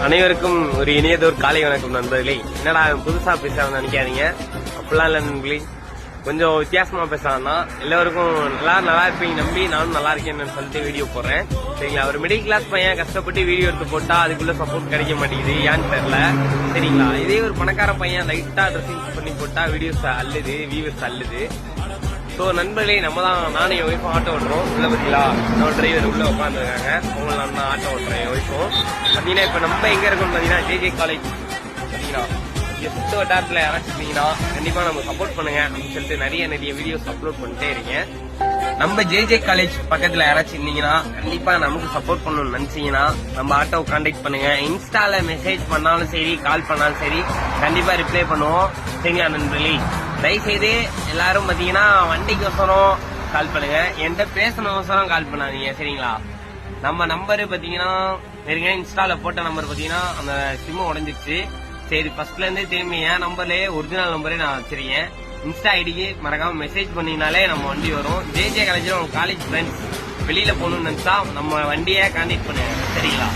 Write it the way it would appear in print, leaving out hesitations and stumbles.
அனைவருக்கும் ஒரு இனியதோர் காலை வணக்கம் நண்பர்களே. என்னடா புதுசா பேசுறான்னு நினைக்காதீங்க, அப்படிலாம் இல்ல நண்பர்களே. கொஞ்சம் வித்தியாசமா பேசலாம்னா எல்லாருக்கும் எல்லாரும் நல்லா இருப்பீங்க நம்பி நானும் நல்லா இருக்கேன்னு சொல்லிட்டு வீடியோ போடுறேன். சரிங்களா, ஒரு மிடில் கிளாஸ் பையன் கஷ்டப்பட்டு வீடியோ எடுத்து போட்டா அதுக்குள்ள சப்போர்ட் கிடைக்க மாட்டேங்குது, ஏன்னு தெரியல. சரிங்களா, இதே ஒரு பணக்கார பையன் லைட்டா ட்ரெஸ்ஸிங் பண்ணி போட்டா வீடியோஸ் அல்லுது, வியூவர்ஸ் அல்லுது. ஸோ நண்பர்களே, நம்ம தான் நானும் என் ஒய்ஃபும் ஆட்டோ ஓட்டுறோம். உள்ள பார்த்தீங்களா, நம்ம டிரைவர் உள்ள உட்காந்துருக்காங்க. உங்களை நான் தான் ஆட்டோ ஓட்டுறேன் என் ஒய்ஃபும். பார்த்தீங்கன்னா இப்போ நம்ம எங்கே இருக்கோம்னு பார்த்தீங்கன்னா ஜேஜே காலேஜ். பார்த்தீங்களா, இங்கே சுத்த வட்டாரத்தில் யாராச்சும் கண்டிப்பாக நம்ம சப்போர்ட் பண்ணுங்க அப்படின்னு சொல்லிட்டு நிறைய வீடியோஸ் அப்லோட் பண்ணிட்டே இருக்கேன். நம்ம ஜேஜே காலேஜ் பக்கத்தில் யாராச்சும் இருந்தீங்கன்னா கண்டிப்பா நமக்கு சப்போர்ட் பண்ணணும்னு நினைச்சீங்கன்னா நம்ம ஆட்டோ கான்டாக்ட் பண்ணுங்க. இன்ஸ்டால மெசேஜ் பண்ணாலும் சரி, கால் பண்ணாலும் சரி, கண்டிப்பா ரிப்ளை பண்ணுவோம். சரிங்களா நண்பர்களே, தயவுசெய்து எல்லாரும் பாத்தீங்கன்னா வண்டிக்கோசரம் கால் பண்ணுங்க, என்கிட்ட பேசணுக்கோசரம் கால் பண்ணாதீங்க. சரிங்களா, நம்ம நம்பரு பாத்தீங்கன்னா ஏற்கனவே இன்ஸ்டால போட்ட நம்பர் பாத்தீங்கன்னா அந்த சிம் உடஞ்சிருச்சு. சரி, ஃபர்ஸ்ட்ல இருந்தே திரும்பி என் நம்பர்லயே ஒரிஜினல் நம்பரே நான் வச்சிருக்கேன். இன்ஸ்டா ஐடிக்கு மறக்காம மெசேஜ் பண்ணீங்கனாலே நம்ம வண்டி வரும். ஜேஜே காலேஜ்ல உங்க காலேஜ் ஃப்ரெண்ட்ஸ் வெளியில போகணும்னு நினைச்சா நம்ம வண்டியை கான்டாக்ட் பண்ணுங்க. சரிங்களா.